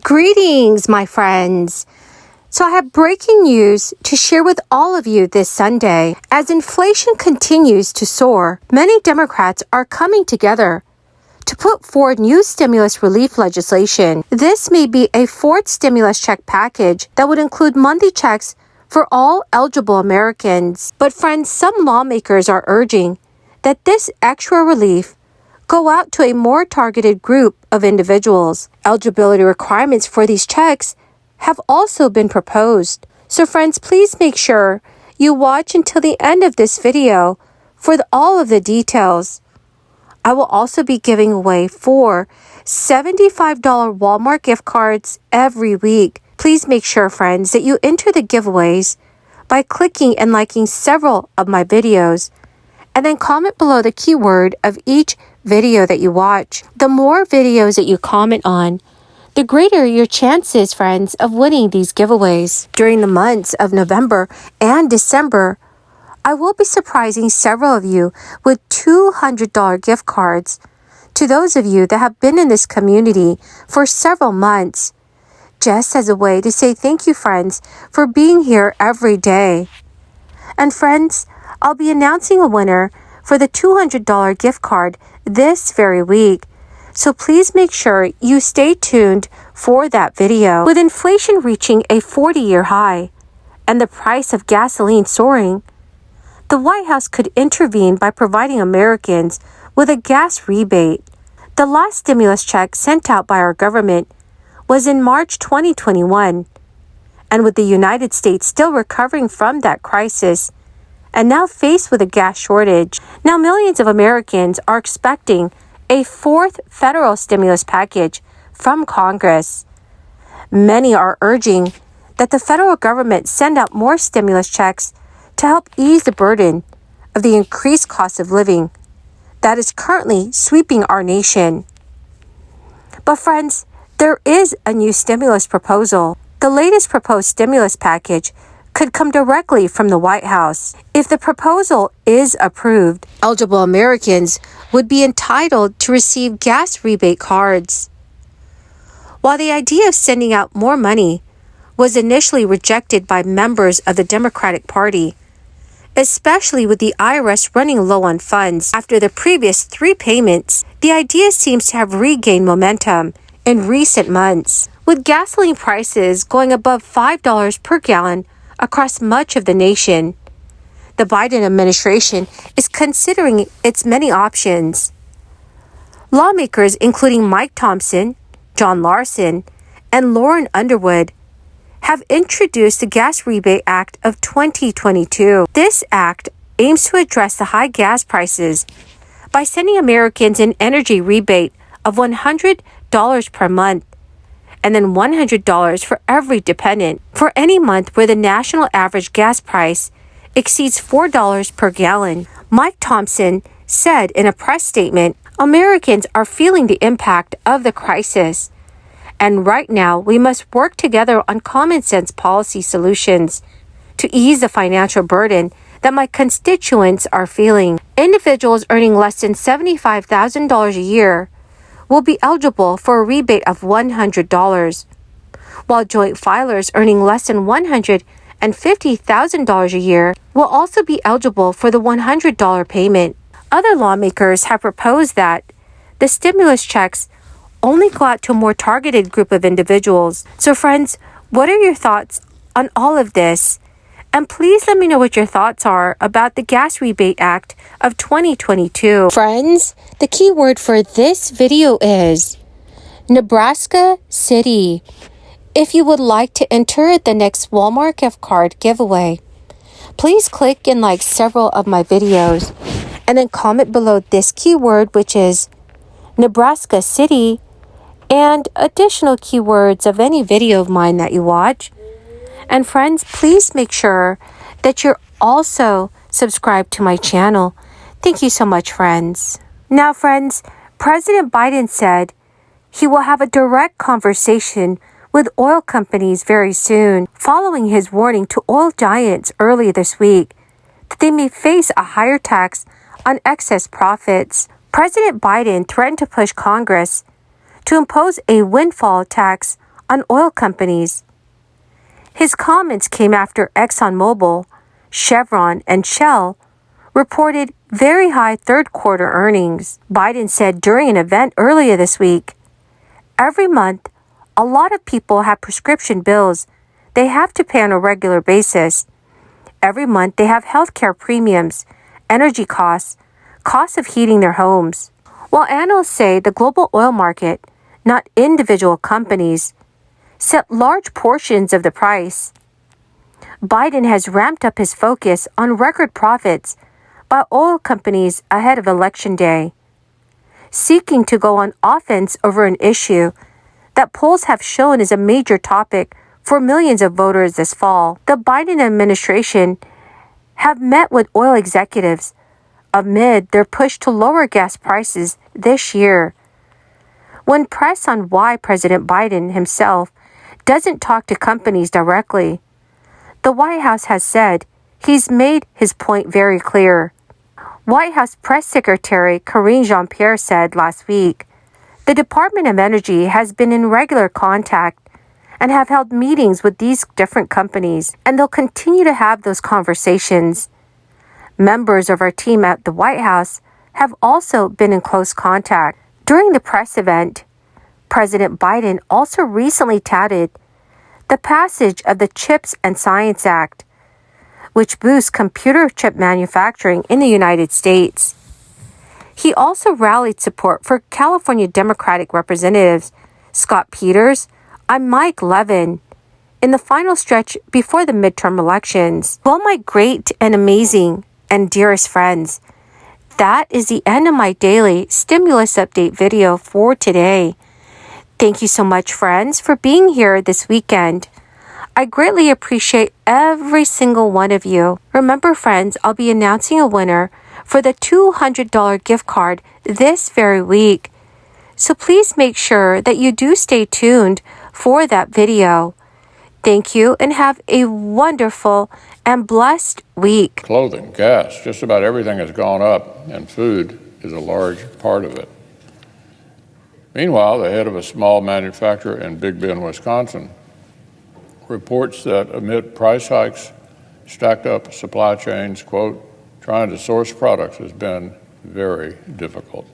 Greetings, my friends. So I have breaking news to share with all of you this Sunday. As inflation continues to soar, many Democrats are coming together to put forward new stimulus relief legislation. This may be a fourth stimulus check package that would include monthly checks for all eligible Americans. But friends, some lawmakers are urging that this extra relief go out to a more targeted group of individuals. Eligibility requirements for these checks have also been proposed. So friends, please make sure you watch until the end of this video for all of the details. I will also be giving away 4 $75 Walmart gift cards every week. Please make sure, friends, that you enter the giveaways by clicking and liking several of my videos, and then comment below the keyword of each video that you watch. The more videos that you comment on, the greater your chances, friends, of winning these giveaways. During the months of November and December, I will be surprising several of you with $200 gift cards. To those of you that have been in this community for several months, just as a way to say thank you, friends, for being here every day. And friends, I'll be announcing a winner for the $200 gift card this very week. So please make sure you stay tuned for that video. With inflation reaching a 40-year high and the price of gasoline soaring, the White House could intervene by providing Americans with a gas rebate. The last stimulus check sent out by our government was in March 2021. And with the United States still recovering from that crisis and now faced with a gas shortage, now millions of Americans are expecting a fourth federal stimulus package from Congress. Many are urging that the federal government send out more stimulus checks to help ease the burden of the increased cost of living that is currently sweeping our nation. But friends, there is a new stimulus proposal. The latest proposed stimulus package could come directly from the White House. If the proposal is approved, eligible Americans would be entitled to receive gas rebate cards. While the idea of sending out more money was initially rejected by members of the Democratic Party, especially with the IRS running low on funds after the previous 3 payments, the idea seems to have regained momentum in recent months. With gasoline prices going above $5 per gallon across much of the nation, the Biden administration is considering its many options. Lawmakers including Mike Thompson, John Larson, and Lauren Underwood have introduced the Gas Rebate Act of 2022. This act aims to address the high gas prices by sending Americans an energy rebate of $100 per month, and then $100 for every dependent for any month where the national average gas price exceeds $4 per gallon. Mike Thompson said in a press statement, "Americans are feeling the impact of the crisis, and right now we must work together on common sense policy solutions to ease the financial burden that my constituents are feeling. Individuals earning less than $75,000 a year will be eligible for a rebate of $100, while joint filers earning less than $150,000 a year will also be eligible for the $100 payment." Other lawmakers have proposed that the stimulus checks only go out to a more targeted group of individuals. So friends, what are your thoughts on all of this? And please let me know what your thoughts are about the Gas Rebate Act of 2022. Friends, the key word for this video is Nebraska City. If you would like to enter the next Walmart gift card giveaway, please click and like several of my videos and then comment below this keyword, which is Nebraska City, and additional keywords of any video of mine that you watch. And friends, please make sure that you're also subscribed to my channel. Thank you so much, friends. Now, friends, President Biden said he will have a direct conversation with oil companies very soon, following his warning to oil giants early this week that they may face a higher tax on excess profits. President Biden threatened to push Congress to impose a windfall tax on oil companies. His comments came after ExxonMobil, Chevron, and Shell reported very high third-quarter earnings. Biden said during an event earlier this week, "Every month, a lot of people have prescription bills they have to pay on a regular basis. Every month, they have healthcare premiums, energy costs, costs of heating their homes." While analysts say the global oil market, not individual companies, set large portions of the price, Biden has ramped up his focus on record profits by oil companies ahead of Election Day, seeking to go on offense over an issue that polls have shown is a major topic for millions of voters this fall. The Biden administration have met with oil executives amid their push to lower gas prices this year. When pressed on why President Biden himself doesn't talk to companies directly, the White House has said he's made his point very clear. White House Press Secretary Karine Jean-Pierre said last week, "The Department of Energy has been in regular contact and have held meetings with these different companies, and they'll continue to have those conversations. Members of our team at the White House have also been in close contact." During the press event, President Biden also recently touted the passage of the CHIPS and Science Act, which boosts computer chip manufacturing in the United States. He also rallied support for California Democratic Representatives Scott Peters and Mike Levin in the final stretch before the midterm elections. Well, my great and amazing and dearest friends, that is the end of my daily stimulus update video for today. Thank you so much, friends, for being here this weekend. I greatly appreciate every single one of you. Remember, friends, I'll be announcing a winner for the $200 gift card this very week. So please make sure that you do stay tuned for that video. Thank you and have a wonderful and blessed week. Clothing, gas, just about everything has gone up, and food is a large part of it. Meanwhile, the head of a small manufacturer in Big Bend, Wisconsin, reports that amid price hikes, stacked up supply chains, quote, trying to source products has been very difficult.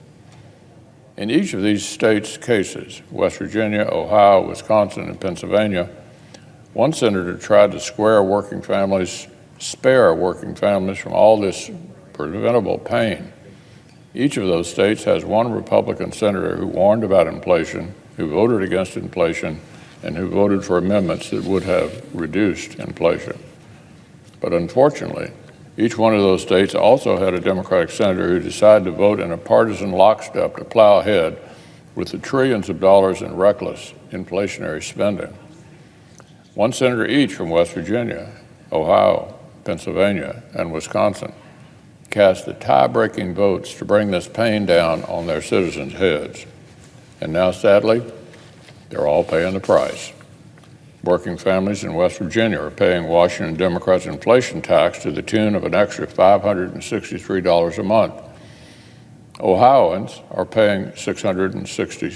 In each of these states' cases, West Virginia, Ohio, Wisconsin, and Pennsylvania, one senator tried to spare working families from all this preventable pain. Each of those states has one Republican senator who warned about inflation, who voted against inflation, and who voted for amendments that would have reduced inflation. But unfortunately, each one of those states also had a Democratic senator who decided to vote in a partisan lockstep to plow ahead with the trillions of dollars in reckless inflationary spending. One senator each from West Virginia, Ohio, Pennsylvania, and Wisconsin cast the tie-breaking votes to bring this pain down on their citizens' heads. And now, sadly, they're all paying the price. Working families in West Virginia are paying Washington Democrats' inflation tax to the tune of an extra $563 a month. Ohioans are paying $660